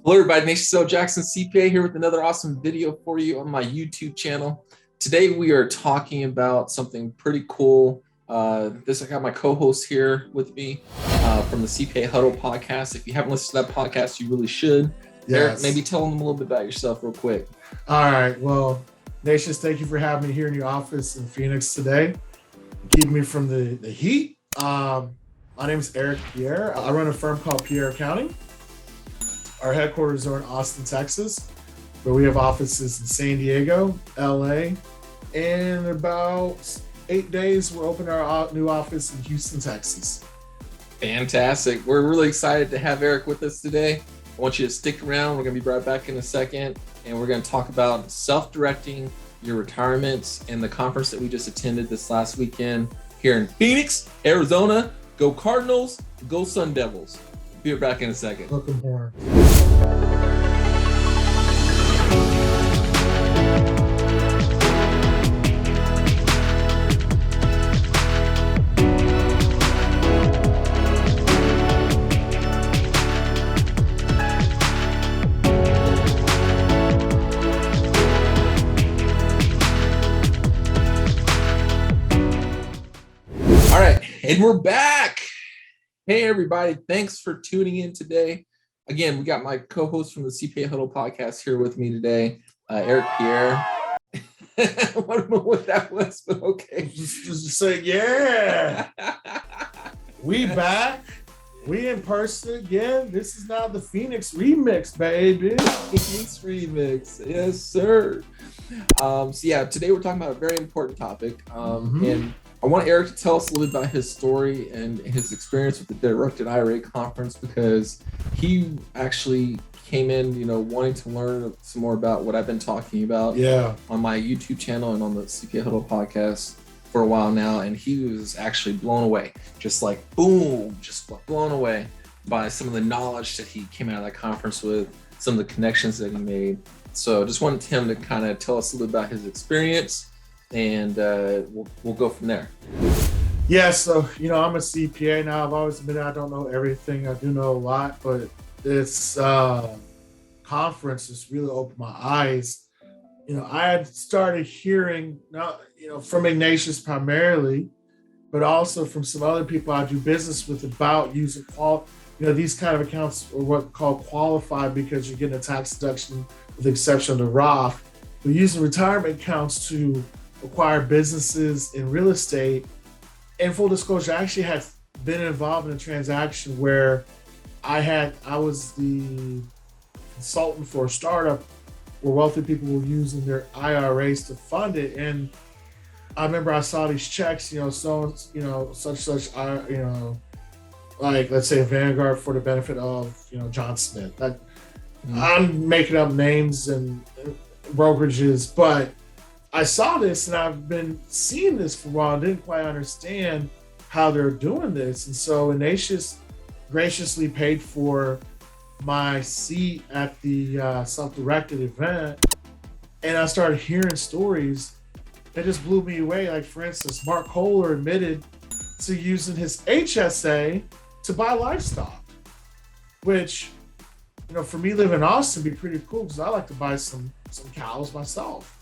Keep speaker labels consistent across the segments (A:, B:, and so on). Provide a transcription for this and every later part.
A: Hello everybody, Ignatius Jackson CPA here with another awesome video for you on my YouTube channel. Today we are talking about something pretty cool. I got my co-host here with me from the CPA Huddle podcast. If you haven't listened to that podcast, you really should.
B: Yes.
A: Eric, maybe tell them a little bit about yourself real quick.
B: All right. Well, Ignatius, thank you for having me here in your office in Phoenix today. Keep me from the heat. My name is Eric Pierre. I run a firm called Pierre Accounting. Our headquarters are in Austin, Texas, but we have offices in San Diego, LA, and in about 8 days, we're opening our new office in Houston, Texas.
A: Fantastic. We're really excited to have Eric with us today. I want you to stick around. We're going to be right back in a second, and we're going to talk about self-directing your retirements and the conference that we just attended this last weekend here in Phoenix, Arizona. Go Cardinals, go Sun Devils. Be right back in a second.
B: Looking forward.
A: All right, and we're back. Hey, everybody. Thanks for tuning in today. Again, we got my co-host from the CPA Huddle podcast here with me today, Eric Pierre. I don't know what that was, but okay.
B: Just say, yeah. We back. We in person again. This is now the Phoenix remix, baby.
A: Phoenix remix. Yes, sir. Today we're talking about a very important topic. And I want Eric to tell us a little bit about his story and his experience with the directed IRA conference, because he actually came in, wanting to learn some more about what I've been talking about on my YouTube channel and on the CPA Huddle podcast for a while now. And he was actually blown away, just like boom, just blown away by some of the knowledge that he came out of that conference with, some of the connections that he made. So just wanted him to kind of tell us a little about his experience, and we'll go from there.
B: Yeah, so, I'm a CPA now. I've always admitted I don't know everything. I do know a lot, but this conference has really opened my eyes. I had started hearing, from Ignatius primarily, but also from some other people I do business with about using these kind of accounts are what called qualified, because you're getting a tax deduction with the exception of the Roth. But using retirement accounts to acquire businesses in real estate. And full disclosure, I actually had been involved in a transaction where I was the consultant for a startup where wealthy people were using their IRAs to fund it. And I remember I saw these checks, such, like let's say a Vanguard for the benefit of, John Smith. I'm making up names and brokerages, but I saw this and I've been seeing this for a while. I didn't quite understand how they're doing this. And so Ignatius graciously paid for my seat at the self-directed event. And I started hearing stories that just blew me away. Like, for instance, Mark Kohler admitted to using his HSA to buy livestock, which, for me living in Austin would be pretty cool, because I like to buy some cows myself.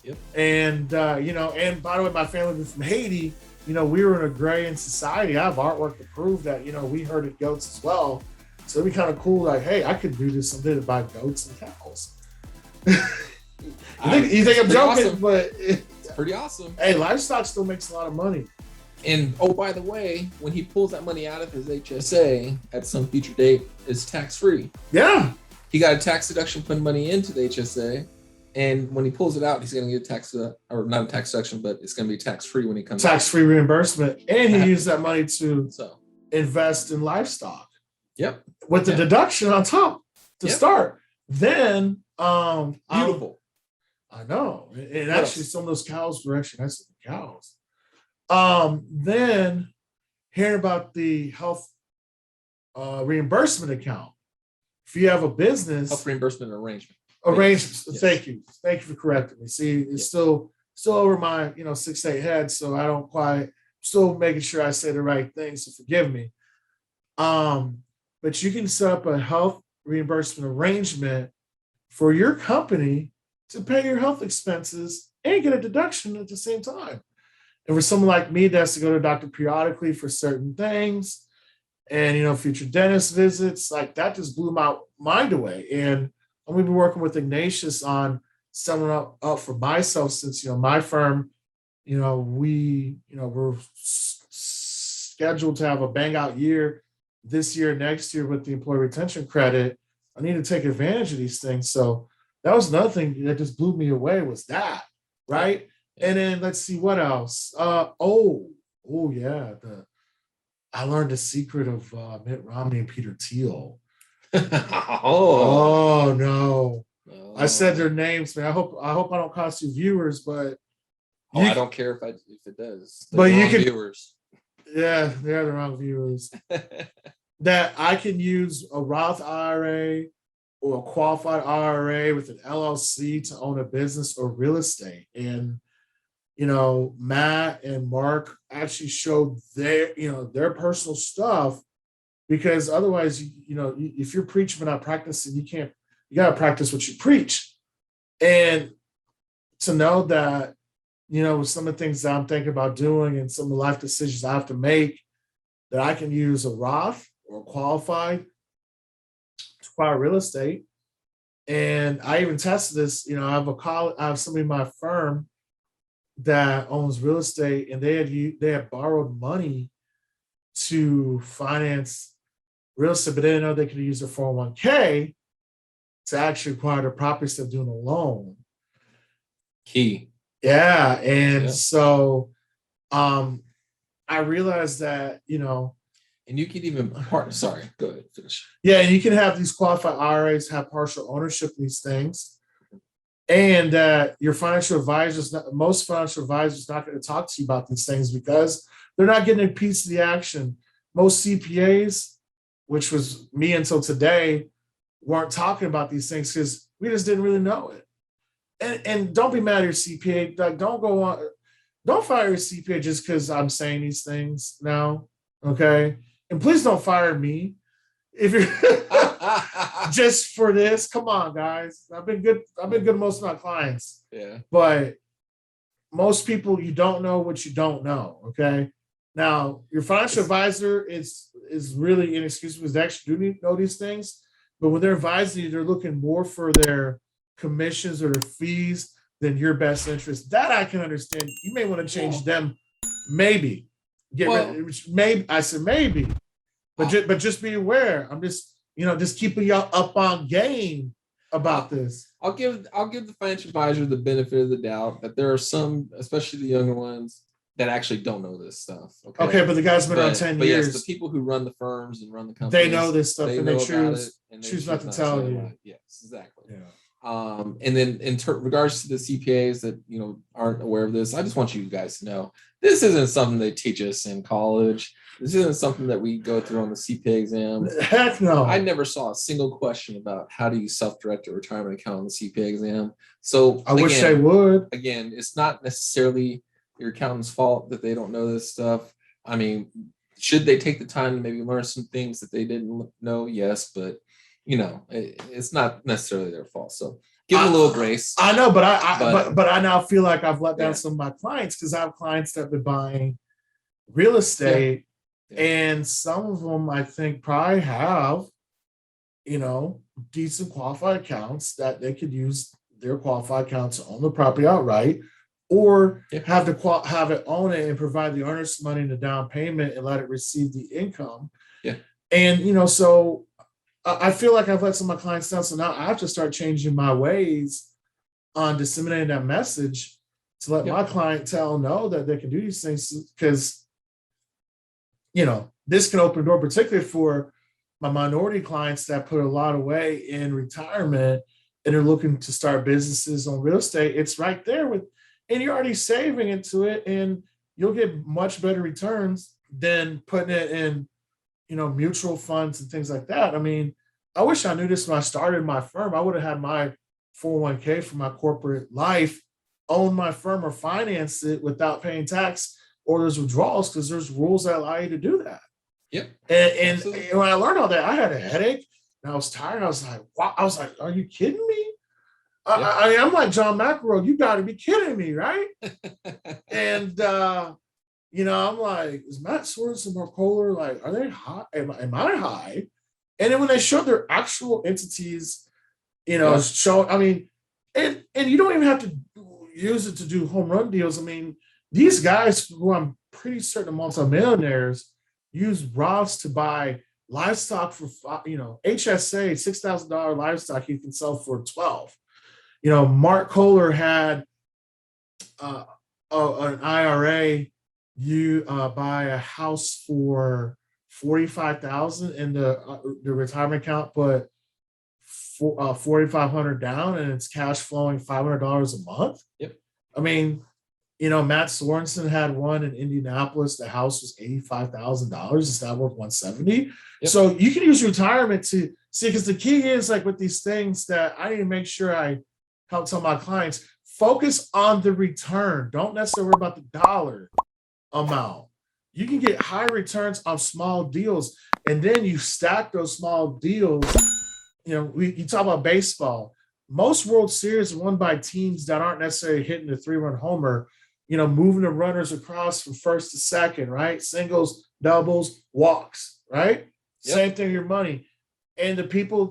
A: Yep.
B: And, and by the way, my family was from Haiti. We were in an agrarian society. I have artwork to prove that, we herded goats as well. So it'd be kind of cool. Like, hey, I could do this someday to buy goats and cows. You think I'm joking, awesome. But
A: it's pretty awesome.
B: Hey, livestock still makes a lot of money.
A: And oh, by the way, when he pulls that money out of his HSA at some future date, it's tax-free.
B: Yeah.
A: He got a tax deduction putting money into the HSA. And when he pulls it out, he's going to get or not a tax deduction, but it's going to be tax-free when he comes out.
B: Tax-free reimbursement. And he used that money to invest in livestock.
A: Yep.
B: With the deduction on top to start. Then,
A: beautiful.
B: I know. And actually, some of those cows were actually nice cows. Then hearing about the health reimbursement account. If you have a business.
A: Health reimbursement arrangement.
B: Arrangements.
A: Yes.
B: Thank you for correcting me. See, it's still over my 6'8" head, so I don't quite still making sure I say the right thing. So forgive me. But you can set up a health reimbursement arrangement for your company to pay your health expenses and get a deduction at the same time. And for someone like me that's to go to the doctor periodically for certain things and, future dentist visits, like that just blew my mind away. And I'm going to be working with Ignatius on setting up for myself since, my firm, we're scheduled to have a bang out year this year, next year with the employee retention credit. I need to take advantage of these things. So that was another thing that just blew me away was that, right? And then let's see what else. I learned the secret of Mitt Romney and Peter Thiel. Oh no. I said their names, man. I hope I don't cost you viewers, but
A: I don't care if it does.
B: But you can
A: viewers.
B: Yeah, they're the wrong viewers. That I can use a Roth IRA or a qualified IRA with an LLC to own a business or real estate. And Matt and Mark actually showed their personal stuff, because otherwise, if you're preaching but not practicing, you got to practice what you preach. And to know that, with some of the things that I'm thinking about doing and some of the life decisions I have to make, that I can use a Roth or qualified to acquire real estate. And I even tested this, I have somebody in my firm that owns real estate, and they had borrowed money to finance real estate, but they didn't know they could use their 401k to actually acquire the property instead of doing a loan.
A: Key.
B: Yeah. And so I realized that,
A: and you can even sorry, go ahead, finish.
B: Yeah, and you can have these qualified IRAs have partial ownership of these things. And your financial advisors, most financial advisors, not going to talk to you about these things because they're not getting a piece of the action. Most CPAs, which was me until today, weren't talking about these things because we just didn't really know it. And don't be mad at your CPA. Like, don't fire your CPA just because I'm saying these things now. Okay. And please don't fire me if you're just for this. Come on, guys. I've been good to most of my clients.
A: Yeah.
B: But most people, you don't know what you don't know. Okay. Now, your financial advisor is really inexcusable because they actually do know these things. But when they're advising you, they're looking more for their commissions or their fees than your best interest. That I can understand. You may want to change them. Maybe. Maybe I said maybe. But just be aware. I'm just keeping y'all up on game about this.
A: I'll give the financial advisor the benefit of the doubt that there are some, especially the younger ones, that actually don't know this stuff.
B: Okay, but the guy's been on 10 years.
A: Yes, the people who run the firms and run the companies,
B: they know this stuff and they choose not to tell you.
A: Yes, exactly.
B: Yeah.
A: And then in regards to the CPAs that aren't aware of this, I just want you guys to know this isn't something they teach us in college. This isn't something that we go through on the CPA exam.
B: Heck no.
A: I never saw a single question about how do you self-direct a retirement account on the CPA exam. So
B: I wish they would.
A: Again, it's not necessarily your accountant's fault that they don't know this stuff. I mean, should they take the time to maybe learn some things that they didn't know? Yes, but it's not necessarily their fault. So give them a little grace.
B: I know, but I now feel like I've let down some of my clients because I have clients that have been buying real estate, and some of them I think probably have, decent qualified accounts that they could use their qualified accounts to own the property outright, or have it own it and provide the earnest money in the down payment and let it receive the income.
A: Yeah,
B: and so. I feel like I've let some of my clients down, so now I have to start changing my ways on disseminating that message to let my clientele know that they can do these things, because, this can open the door, particularly for my minority clients that put a lot away in retirement and are looking to start businesses on real estate. It's right there and you're already saving into it, and you'll get much better returns than putting it in mutual funds and things like that. I mean, I wish I knew this when I started my firm. I would have had my 401k from my corporate life own my firm or finance it without paying tax or there's withdrawals, because there's rules that allow you to do that.
A: Yep.
B: And when I learned all that, I had a headache. and I was tired. I was like, wow. I was like, are you kidding me?
A: Yep.
B: I'm like John McEnroe. You got to be kidding me, right? And I'm like, is Matt Swords and Mark Kohler, like, are they high? Am I high? And then when they showed their actual entities, show, I mean, and you don't even have to use it to do home run deals. I mean, these guys who I'm pretty certain are multimillionaires use Roths to buy livestock for, HSA, $6,000 livestock you can sell for 12. Mark Kohler had an IRA. You buy a house for 45,000 in the retirement account, but 4,500 down, and it's cash flowing $500 a month.
A: Yep.
B: I mean, Matt Sorensen had one in Indianapolis. The house was $85,000. It's now worth 170. Yep. So you can use retirement to see, because the key is, like, with these things that I need to make sure I help tell my clients, focus on the return. Don't necessarily worry about the dollar amount. You can get high returns on small deals, and then you stack those small deals. You talk about baseball. Most World Series are won by teams that aren't necessarily hitting the 3-run homer, moving the runners across from first to second, right? Singles, doubles, walks, right? Yep. Same thing with your money. And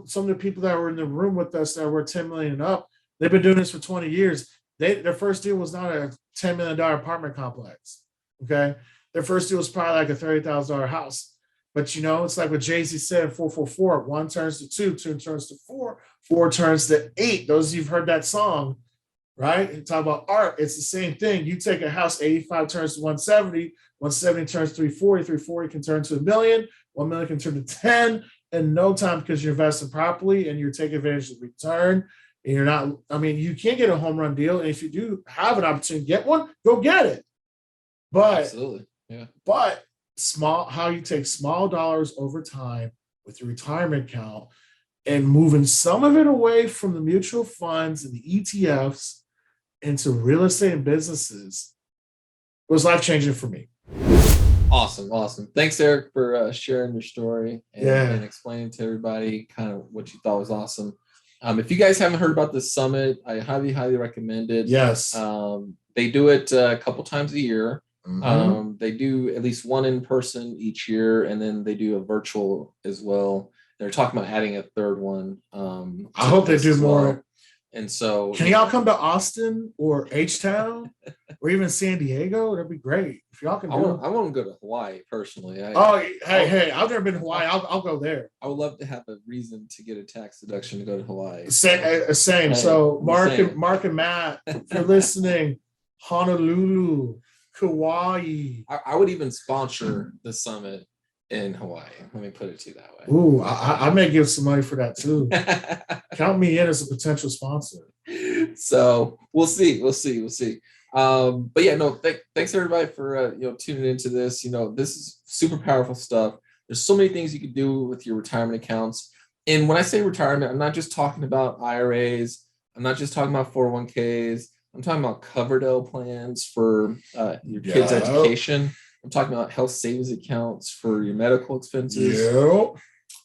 B: some of the people that were in the room with us that were 10 million and up, they've been doing this for 20 years. Their first deal was not a $10 million apartment complex. Okay. Their first deal was probably like a $30,000 house. But it's like what Jay-Z said in 444, 1 turns to 2, 2 turns to 4, 4 turns to 8. Those of you who've heard that song, right? And talk about art, it's the same thing. You take a house, 85 turns to 170, 170 turns to 340, 340 can turn to $1 million, $1 million can turn to 10 in no time, because you're investing properly and you're taking advantage of the return. And you're not, you can't get a home run deal. And if you do have an opportunity to get one, go get it. But
A: absolutely. Yeah.
B: But how you take small dollars over time with your retirement account and moving some of it away from the mutual funds and the ETFs into real estate and businesses was life-changing for me.
A: Awesome. Thanks, Eric, for sharing your story and explaining to everybody kind of what you thought was awesome. If you guys haven't heard about this summit, I highly recommend it.
B: Yes.
A: They do it a couple times a year.
B: Mm-hmm.
A: They do at least one in person each year, and then they do a virtual as well. They're talking about adding a third one.
B: I hope they do more.
A: Well. And so,
B: can y'all come to Austin or H-Town or even San Diego? That'd be great if y'all can.
A: I want to go to Hawaii personally.
B: Hey! I've never been to Hawaii. I'll go there.
A: I would love to have a reason to get a tax deduction to go to Hawaii.
B: Same. Hey, so Mark and Matt, if you're listening, Honolulu, Kauai.
A: I would even sponsor the summit in Hawaii. Let me put it to you that way.
B: Ooh, I may give some money for that too. Count me in as a potential sponsor.
A: So we'll see. But yeah, no, thanks everybody for tuning into this. This is super powerful stuff. There's so many things you can do with your retirement accounts. And when I say retirement, I'm not just talking about IRAs. I'm not just talking about 401ks. I'm talking about Coverdell plans for your kids' education. I'm talking about health savings accounts for your medical expenses.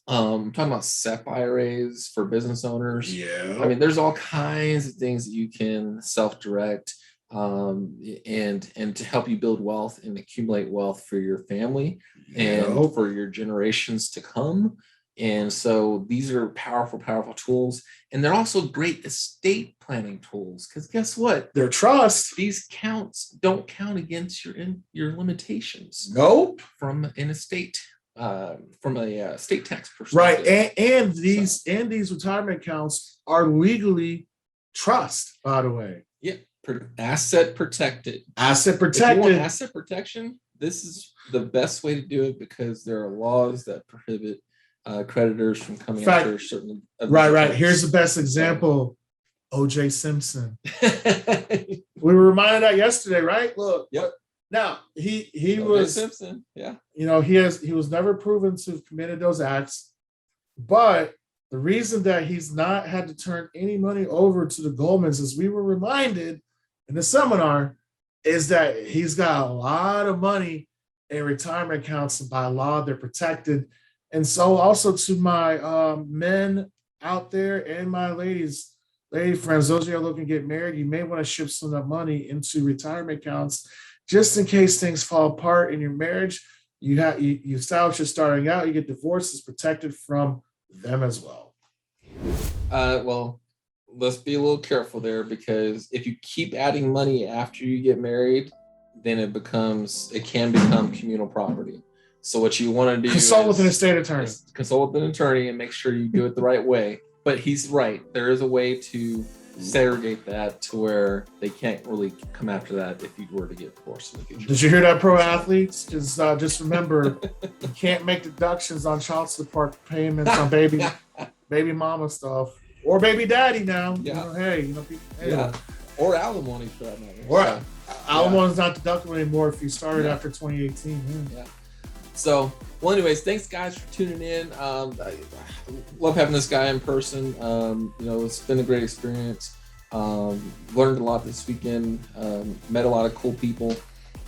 A: I'm talking about SEP IRAs for business owners. There's all kinds of things that you can self-direct and to help you build wealth and accumulate wealth for your family and for your generations to come. And so these are powerful tools. And they're also great estate planning tools, because guess what?
B: They're trust.
A: These counts don't count against your limitations.
B: Nope.
A: From a state tax perspective.
B: Right. And these retirement accounts are legally trust, by the way.
A: Yeah. Asset protected.
B: Asset
A: If you
B: protected.
A: want asset protection, this is the best way to do it, because there are laws that prohibit creditors from coming after certain.
B: Right. Here's the best example: O.J. Simpson. We were reminded that yesterday, right? Look.
A: Yep.
B: Now he
A: was Simpson. Yeah.
B: He was never proven to have committed those acts, but the reason that he's not had to turn any money over to the Goldmans, as we were reminded in the seminar, is that he's got a lot of money in retirement accounts, and by law they're protected. And so also to my men out there and my lady friends, those of you are looking to get married, you may want to shift some of that money into retirement accounts just in case things fall apart in your marriage. You establish it starting out, you get divorced, it's protected from them as well.
A: Well, let's be a little careful there, because if you keep adding money after you get married, then it can become communal property. So what you want to do
B: consult with an estate attorney.
A: Consult with an attorney and make sure you do it the right way. But he's right. There is a way to segregate that to where they can't really come after that if you were to get divorced in the future.
B: Did you hear that, pro athletes? Just remember, you can't make deductions on child support payments on baby mama stuff or baby daddy now.
A: Yeah.
B: Yeah.
A: Or alimony for that matter.
B: Or alimony is not deductible anymore if you started after 2018.
A: Yeah. So, well, anyways, thanks guys for tuning in. I love having this guy in person. It's been a great experience. Learned a lot this weekend. Met a lot of cool people,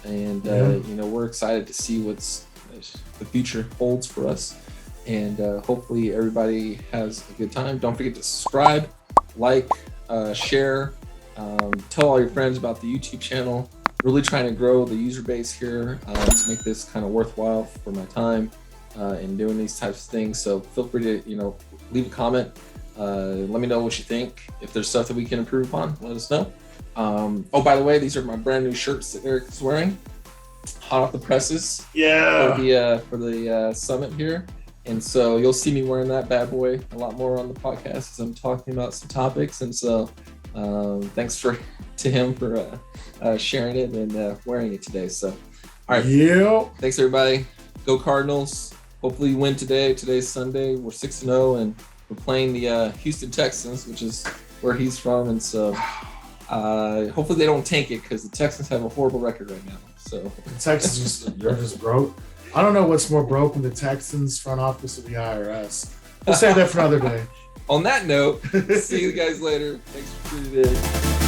A: and we're excited to see what's the future holds for us. And hopefully everybody has a good time. Don't forget to subscribe, like, share, tell all your friends about the YouTube channel. Really trying to grow the user base here to make this kind of worthwhile for my time in doing these types of things. So feel free to leave a comment. Let me know what you think. If there's stuff that we can improve upon, let us know. By the way, these are my brand new shirts that Eric is wearing, hot off the presses.
B: Yeah.
A: For the summit here. And so you'll see me wearing that bad boy a lot more on the podcast as I'm talking about some topics. And so thanks to him for sharing it and wearing it today. So, all right.
B: Yeah.
A: Thanks, everybody. Go Cardinals. Hopefully you win today. Today's Sunday. We're 6-0, and we're playing the Houston Texans, which is where he's from. And so hopefully they don't tank it, because the Texans have a horrible record right now. So
B: the Texans are just broke. I don't know what's more broken, the Texans front office or the IRS. We'll save that for another day.
A: On that note, see you guys later. Thanks for tuning in.